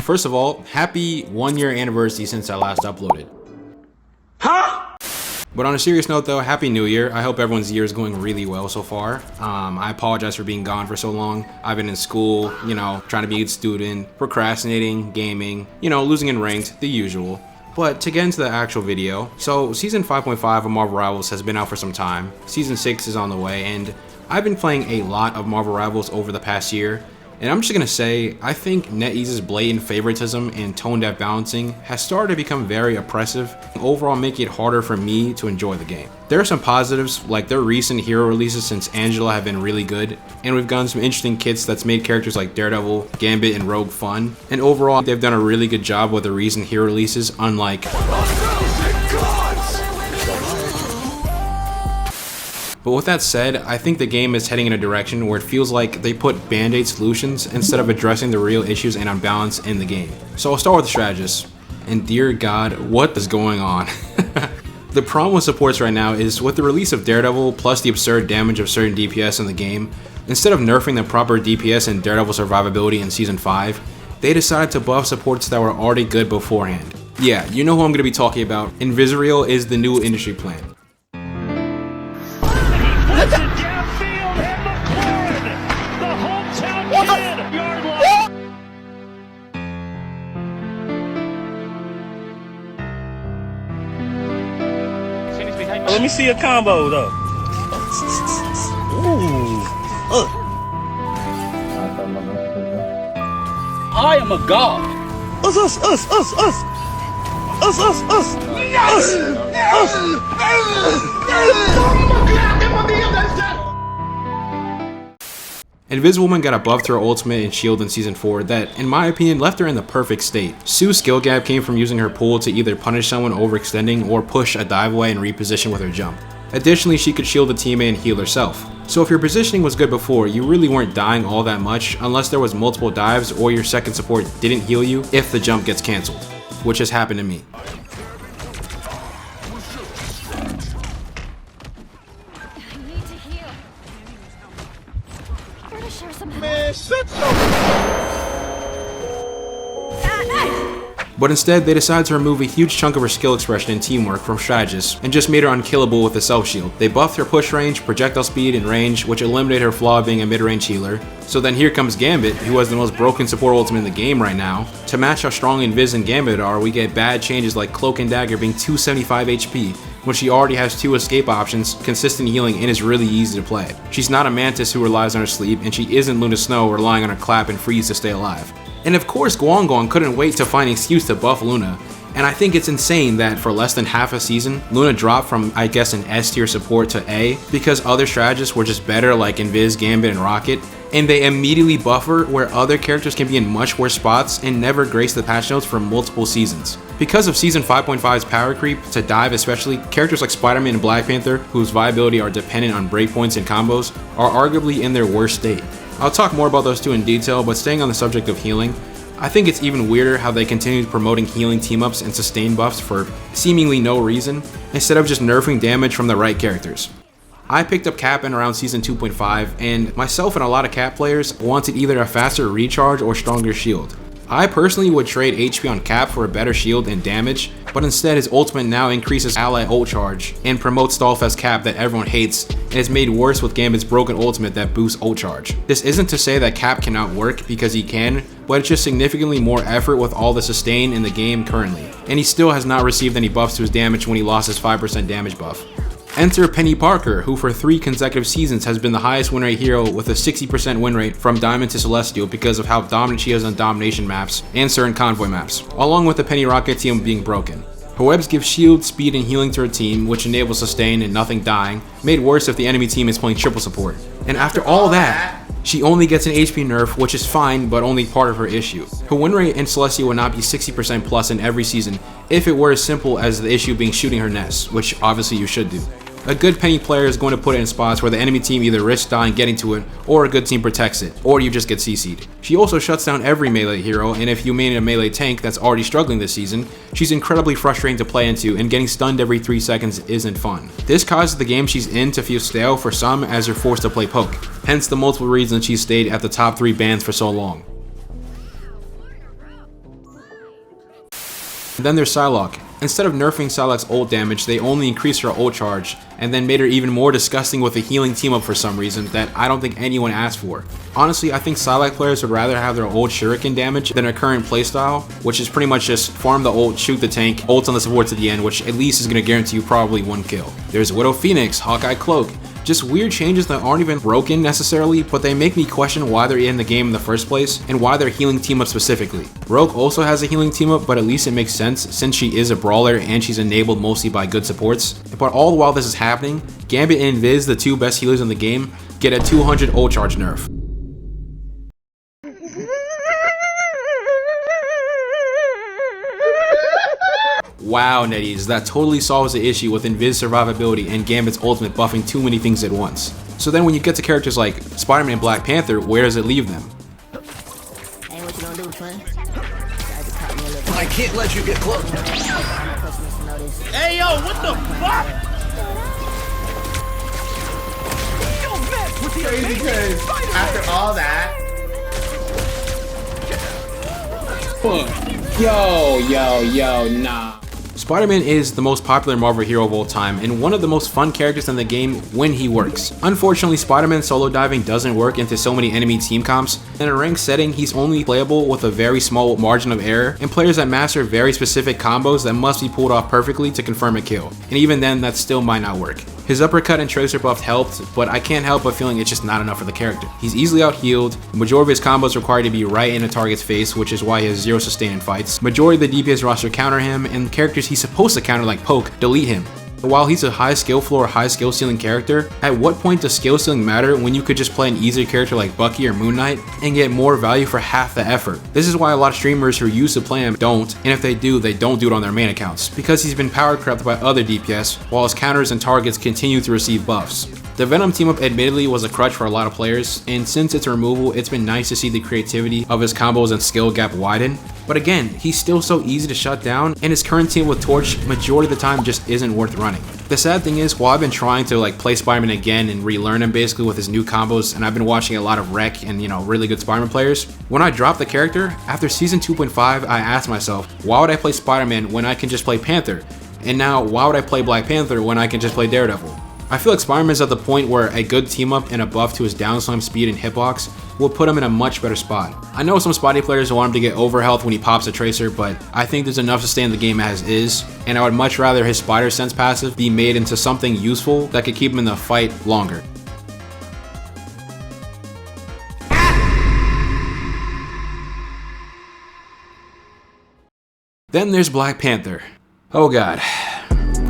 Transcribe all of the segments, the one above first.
First of all, happy 1-year anniversary since I last uploaded. Huh? But on a serious note though, happy new year. I hope everyone's year is going really well so far. I apologize for being gone for so long. I've been in school, trying to be a good student, procrastinating, gaming, losing in ranked, the usual. But to get into the actual video, so Season 5.5 of Marvel Rivals has been out for some time. Season 6 is on the way, and I've been playing a lot of Marvel Rivals over the past year. And I'm just gonna say, I think Netease's blatant favoritism and tone-deaf balancing has started to become very oppressive, and overall making it harder for me to enjoy the game. There are some positives, like their recent hero releases since Angela have been really good, and we've gotten some interesting kits that's made characters like Daredevil, Gambit, and Rogue fun. And overall, they've done a really good job with the recent hero releases, unlike But with that said, I think the game is heading in a direction where it feels like they put band-aid solutions instead of addressing the real issues and unbalance in the game. So I'll start with the strategist. And dear God, what is going on? The problem with supports right now is with the release of Daredevil plus the absurd damage of certain DPS in the game, instead of nerfing the proper DPS and Daredevil survivability in Season 5, they decided to buff supports that were already good beforehand. Yeah, you know who I'm going to be talking about. Invisarial is the new industry plan. Let me see a combo though. Ooh. I am a god. Us. Invisible Woman got a buff to her ultimate and shield in Season 4 that, in my opinion, left her in the perfect state. Sue's skill gap came from using her pool to either punish someone overextending or push a dive away and reposition with her jump. Additionally, she could shield a teammate and heal herself. So if your positioning was good before, you really weren't dying all that much unless there was multiple dives or your second support didn't heal you if the jump gets cancelled, which has happened to me. But instead, they decided to remove a huge chunk of her skill expression and teamwork from strategists and just made her unkillable with a self shield. They buffed her push range, projectile speed, and range, which eliminated her flaw of being a mid-range healer. So then here comes Gambit, who has the most broken support ultimate in the game right now. To match how strong Invis and Gambit are, we get bad changes like Cloak and Dagger being 275 HP, when she already has 2 escape options, consistent healing, and is really easy to play. She's not a Mantis who relies on her sleep, and she isn't Luna Snow relying on her clap and freeze to stay alive. And of course, Guangguang couldn't wait to find an excuse to buff Luna. And I think it's insane that for less than half a season, Luna dropped from, I guess, an S tier support to A because other strategists were just better like Invis, Gambit, and Rocket, and they immediately buff her where other characters can be in much worse spots and never grace the patch notes for multiple seasons. Because of Season 5.5's power creep, to dive especially, characters like Spider-Man and Black Panther, whose viability are dependent on breakpoints and combos, are arguably in their worst state. I'll talk more about those two in detail, but staying on the subject of healing, I think it's even weirder how they continue promoting healing team-ups and sustain buffs for seemingly no reason, instead of just nerfing damage from the right characters. I picked up Cap in around Season 2.5, and myself and a lot of Cap players wanted either a faster recharge or stronger shield. I personally would trade HP on Cap for a better shield and damage, but instead his ultimate now increases ally ult charge and promotes Stallfest Cap that everyone hates and is made worse with Gambit's broken ultimate that boosts ult charge. This isn't to say that Cap cannot work, because he can, but it's just significantly more effort with all the sustain in the game currently, and he still has not received any buffs to his damage when he lost his 5% damage buff. Enter Peni Parker, who for 3 consecutive seasons has been the highest win rate hero with a 60% win rate from Diamond to Celestial because of how dominant she is on domination maps and certain convoy maps, along with the Penny Rocket team being broken. Her webs give shield, speed, and healing to her team, which enables sustain and nothing dying, made worse if the enemy team is playing triple support. And after all that, she only gets an HP nerf, which is fine, but only part of her issue. Her win rate in Celestia would not be 60% plus in every season if it were as simple as the issue being shooting her nest, which obviously you should do. A good Penny player is going to put it in spots where the enemy team either risks dying getting to it, or a good team protects it, or you just get CC'd. She also shuts down every melee hero, and if you main a melee tank that's already struggling this season, she's incredibly frustrating to play into, and getting stunned every 3 seconds isn't fun. This causes the game she's in to feel stale for some as you're forced to play poke, hence the multiple reasons she's stayed at the top 3 bans for so long. And then there's Psylocke. Instead of nerfing Psylocke's ult damage, they only increased her ult charge, and then made her even more disgusting with a healing team up for some reason that I don't think anyone asked for. Honestly, I think Psylocke players would rather have their ult shuriken damage than her current playstyle, which is pretty much just farm the ult, shoot the tank, ult on the supports at the end, which at least is going to guarantee you probably 1 kill. There's Widow Phoenix, Hawkeye Cloak. Just weird changes that aren't even broken necessarily, but they make me question why they're in the game in the first place, and why they're healing team up specifically. Rogue also has a healing team up, but at least it makes sense since she is a brawler and she's enabled mostly by good supports. But all the while this is happening, Gambit and Invis, the 2 best healers in the game, get a 200 ult charge nerf. Wow, Netease, that totally solves the issue with Invis survivability and Gambit's ultimate buffing too many things at once. So then when you get to characters like Spider-Man and Black Panther, where does it leave them? Hey, what you gonna do, twin? I can't let you get close. Hey, yo, what the fuck? Crazy because after all that, yo, nah. Spider-Man is the most popular Marvel hero of all time and one of the most fun characters in the game when he works. Unfortunately, Spider-Man solo diving doesn't work into so many enemy team comps. In a ranked setting, he's only playable with a very small margin of error, and players that master very specific combos that must be pulled off perfectly to confirm a kill. And even then, that still might not work. His uppercut and tracer buff helped, but I can't help but feeling it's just not enough for the character. He's easily out-healed, the majority of his combos require to be right in a target's face, which is why he has 0 sustain in fights. Majority of the DPS roster counter him, and characters he's supposed to counter like Poke delete him. While he's a high skill floor, high skill ceiling character, at what point does skill ceiling matter when you could just play an easier character like Bucky or Moon Knight and get more value for half the effort? This is why a lot of streamers who used to play him don't, and if they do, they don't do it on their main accounts, because he's been power crept by other DPS, while his counters and targets continue to receive buffs. The Venom team up admittedly was a crutch for a lot of players, and since its removal, it's been nice to see the creativity of his combos and skill gap widen. But again, he's still so easy to shut down, and his current team with Torch majority of the time just isn't worth running. The sad thing is, while I've been trying to play Spider-Man again and relearn him basically with his new combos, and I've been watching a lot of rec and really good Spider-Man players, when I dropped the character, after season 2.5, I asked myself, why would I play Spider-Man when I can just play Panther? And now, why would I play Black Panther when I can just play Daredevil? I feel like Spider-Man's at the point where a good team up and a buff to his down slam speed and hitbox will put him in a much better spot. I know some Spidey players want him to get overhealth when he pops a tracer, but I think there's enough to stay in the game as is, and I would much rather his Spider Sense passive be made into something useful that could keep him in the fight longer. Then there's Black Panther. Oh god.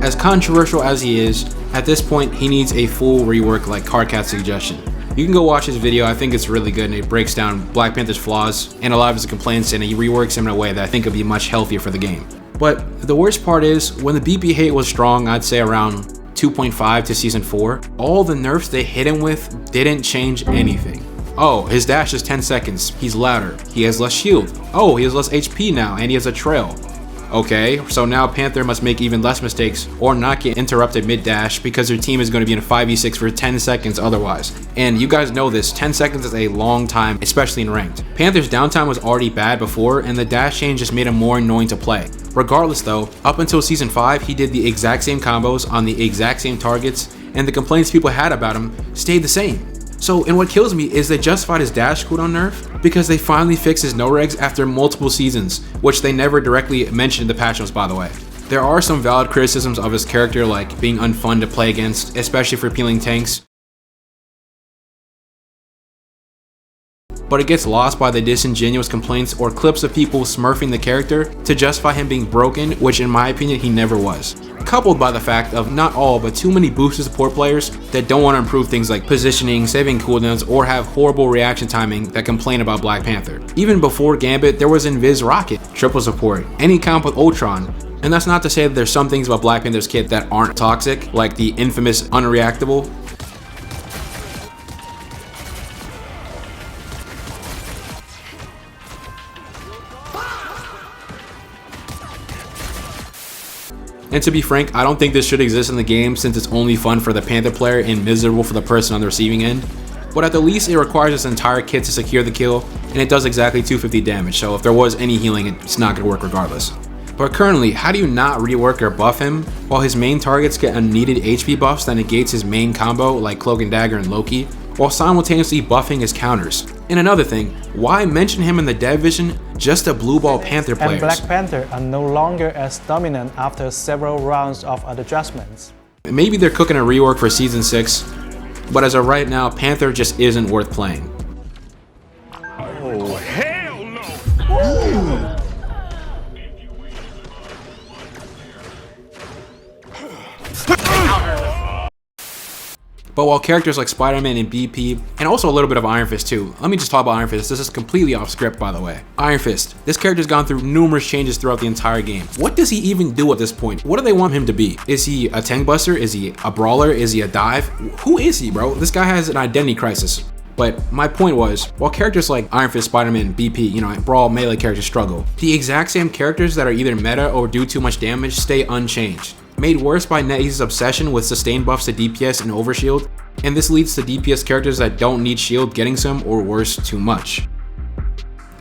As controversial as he is, at this point he needs a full rework like Cardcat's suggestion. You can go watch his video, I think it's really good and it breaks down Black Panther's flaws and a lot of his complaints, and he reworks him in a way that I think would be much healthier for the game. But the worst part is, when the BP hate was strong, I'd say around 2.5 to season 4, all the nerfs they hit him with didn't change anything. Oh, his dash is 10 seconds, he's louder, he has less shield, oh, he has less HP now, and he has a trail. Okay, so now Panther must make even less mistakes or not get interrupted mid-dash because their team is going to be in a 5v6 for 10 seconds otherwise. And you guys know this, 10 seconds is a long time, especially in ranked. Panther's downtime was already bad before, and the dash change just made him more annoying to play. Regardless though, up until season 5, he did the exact same combos on the exact same targets, and the complaints people had about him stayed the same. So, and what kills me is they justified his dash cooldown nerf because they finally fixed his no-regs after multiple seasons, which they never directly mentioned in the patch notes, by the way. There are some valid criticisms of his character, like being unfun to play against, especially for peeling tanks. But it gets lost by the disingenuous complaints or clips of people smurfing the character to justify him being broken, which in my opinion he never was. Coupled by the fact of not all but too many boosted support players that don't want to improve things like positioning, saving cooldowns, or have horrible reaction timing that complain about Black Panther. Even before Gambit, there was Invis Rocket, triple support, any comp with Ultron. And that's not to say that there's some things about Black Panther's kit that aren't toxic, like the infamous unreactable. And to be frank, I don't think this should exist in the game since it's only fun for the Panther player and miserable for the person on the receiving end. But at the least it requires this entire kit to secure the kill, and it does exactly 250 damage, so if there was any healing, it's not going to work regardless. But currently, how do you not rework or buff him while his main targets get unneeded HP buffs that negates his main combo like Cloak and Dagger and Loki, while simultaneously buffing his counters? And another thing, why mention him in the dev vision just to Blue Ball Panther players? And Black Panther are no longer as dominant after several rounds of adjustments. Maybe they're cooking a rework for Season 6, but as of right now, Panther just isn't worth playing. Oh, hell no! But while characters like Spider-Man and BP, and also a little bit of Iron Fist too, let me just talk about Iron Fist. This is completely off script, by the way. Iron Fist. This character's gone through numerous changes throughout the entire game. What does he even do at this point? What do they want him to be? Is he a tank buster? Is he a brawler? Is he a dive? Who is he, bro? This guy has an identity crisis. But my point was, while characters like Iron Fist, Spider-Man, and BP, brawl melee characters struggle, the exact same characters that are either meta or do too much damage stay unchanged. Made worse by Netease's obsession with sustained buffs to DPS and overshield, and this leads to DPS characters that don't need shield getting some, or worse, too much.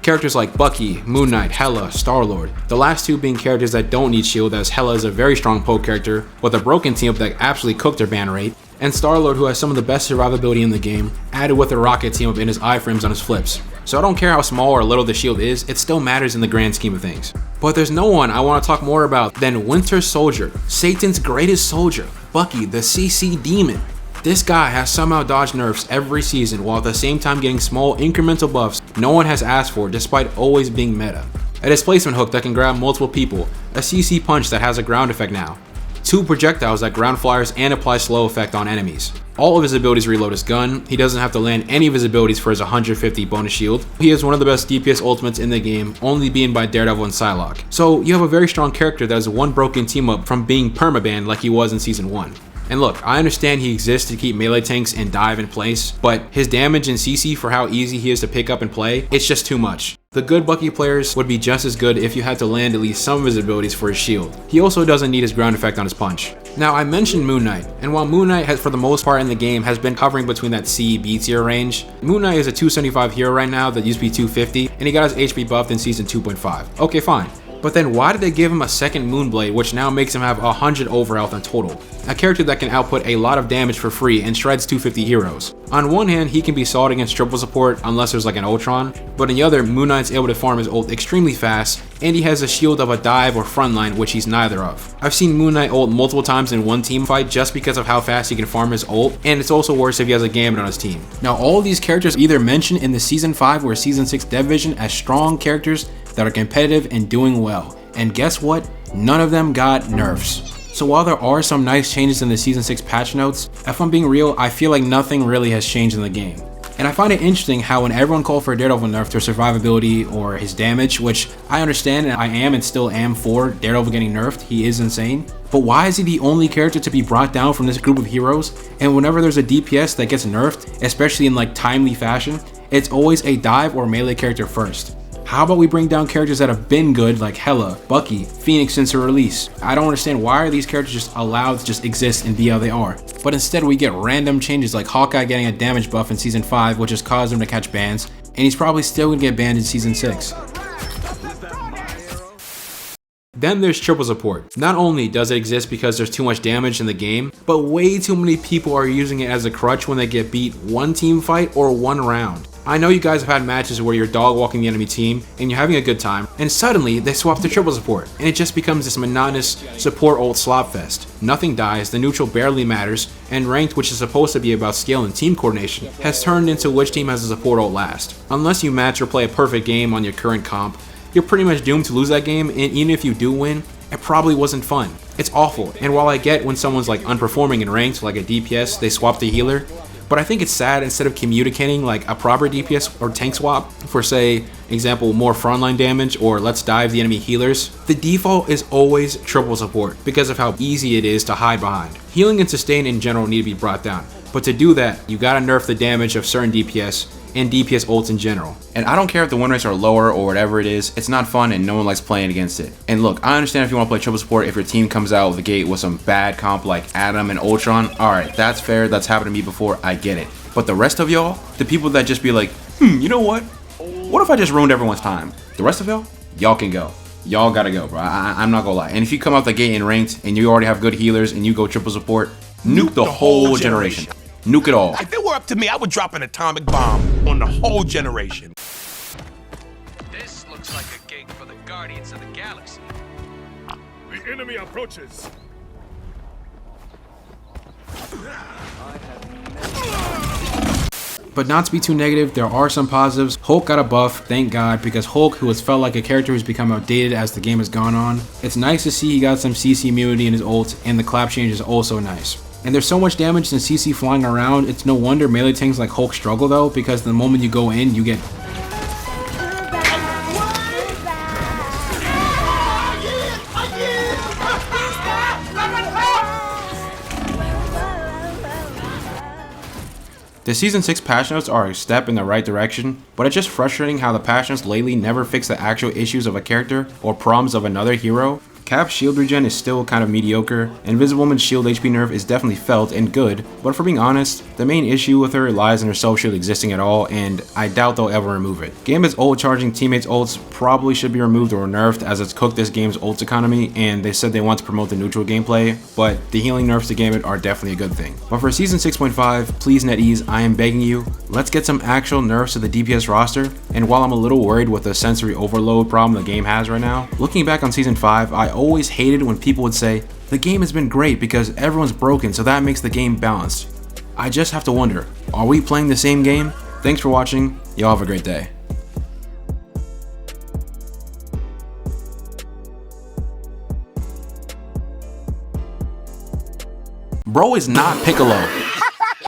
Characters like Bucky, Moon Knight, Hela, Star-Lord, the last two being characters that don't need shield, as Hela is a very strong poke character with a broken team up that absolutely cooked their ban rate, and Star-Lord, who has some of the best survivability in the game, added with a rocket team up in his iframes on his flips. So I don't care how small or little the shield is, it still matters in the grand scheme of things. But there's no one I want to talk more about than Winter Soldier, Satan's greatest soldier, Bucky, the CC demon. This guy has somehow dodged nerfs every season while at the same time getting small incremental buffs no one has asked for despite always being meta. A displacement hook that can grab multiple people, a CC punch that has a ground effect now, 2 projectiles that ground flyers and apply slow effect on enemies. All of his abilities reload his gun, he doesn't have to land any of his abilities for his 150 bonus shield. He is one of the best DPS ultimates in the game, only being by Daredevil and Psylocke. So you have a very strong character that has one broken team up from being permabanned like he was in Season 1. And look, I understand he exists to keep melee tanks and dive in place, but his damage and CC for how easy he is to pick up and play, it's just too much. The good Bucky players would be just as good if you had to land at least some of his abilities for his shield. He also doesn't need his ground effect on his punch. Now I mentioned Moon Knight, and while Moon Knight has for the most part in the game has been hovering between that C/B tier range, Moon Knight is a 275 hero right now that used to be 250, and he got his HP buffed in Season 2.5. Okay, fine. But then why did they give him a second Moonblade, which now makes him have 100 overhealth in total? A character that can output a lot of damage for free and shreds 250 heroes. On one hand, he can be solid against triple support unless there's like an Ultron, but on the other, Moon Knight's able to farm his ult extremely fast, and he has a shield of a dive or frontline, which he's neither of. I've seen Moon Knight ult multiple times in one team fight just because of how fast he can farm his ult, and it's also worse if he has a Gambit on his team. Now all of these characters either mentioned in the Season 5 or Season 6 dev vision as strong characters that are competitive and doing well. And guess what? None of them got nerfs. So while there are some nice changes in the Season 6 patch notes, if I'm being real, I feel like nothing really has changed in the game. And I find it interesting how when everyone called for a Daredevil nerf to survivability or his damage, which I understand and I am and still am for Daredevil getting nerfed, he is insane. But why is he the only character to be brought down from this group of heroes? And whenever there's a DPS that gets nerfed, especially in like timely fashion, it's always a dive or melee character first. How about we bring down characters that have been good like Hela, Bucky, Phoenix since her release? I don't understand why are these characters just allowed to just exist and be how they are. But instead we get random changes like Hawkeye getting a damage buff in Season 5, which has caused him to catch bans, and he's probably still gonna get banned in Season 6. Then there's triple support. Not only does it exist because there's too much damage in the game, but way too many people are using it as a crutch when they get beat one team fight or one round. I know you guys have had matches where you're dog walking the enemy team and you're having a good time, and suddenly they swap to triple support, and it just becomes this monotonous support ult slop fest. Nothing dies, the neutral barely matters, and ranked, which is supposed to be about skill and team coordination, has turned into which team has the support ult last. Unless you match or play a perfect game on your current comp, you're pretty much doomed to lose that game, and even if you do win, it probably wasn't fun. It's awful, and while I get when someone's like underperforming in ranked, like a DPS, they swap the healer, but I think it's sad instead of communicating like a proper DPS or tank swap for, say, example, more frontline damage or let's dive the enemy healers, the default is always triple support because of how easy it is to hide behind. Healing and sustain in general need to be brought down, but to do that, you gotta nerf the damage of certain DPS and DPS ults in general. And I don't care if the win rates are lower or whatever it is, it's not fun and no one likes playing against it. And look, I understand if you want to play triple support if your team comes out of the gate with some bad comp like Adam and Ultron, alright, that's fair, that's happened to me before, I get it. But the rest of y'all, the people that just be like, you know what? What if I just ruined everyone's time? The rest of y'all can go. y'all gotta go, bro. I'm not gonna lie. And if you come out the gate in ranked and you already have good healers and you go triple support, nuke the whole generation. Nuke it all. If it were up to me, I would drop an atomic bomb on the whole generation. This looks like a gig for the Guardians of the Galaxy. The enemy approaches. But not to be too negative, there are some positives. Hulk got a buff, thank God, because Hulk, who has felt like a character who's become outdated as the game has gone on, it's nice to see he got some CC immunity in his ult, and the clap change is also nice. And there's so much damage and CC flying around, it's no wonder melee tanks like Hulk struggle though, because the moment you go in, you get... The Season 6 patch notes are a step in the right direction, but it's just frustrating how the patch notes lately never fix the actual issues of a character or problems of another hero. Cap's shield regen is still kind of mediocre, Invisible Woman's shield HP nerf is definitely felt and good, but for being honest, the main issue with her lies in her self shield existing at all, and I doubt they'll ever remove it. Gambit's ult charging teammates' ults probably should be removed or nerfed, as it's cooked this game's ult economy, and they said they want to promote the neutral gameplay, but the healing nerfs to Gambit are definitely a good thing. But for Season 6.5, please Netease, I am begging you, let's get some actual nerfs to the DPS roster, and while I'm a little worried with the sensory overload problem the game has right now, looking back on Season 5, I always hated when people would say, the game has been great because everyone's broken, so that makes the game balanced. I just have to wonder, are we playing the same game? Thanks for watching, y'all have a great day. Bro is not Piccolo.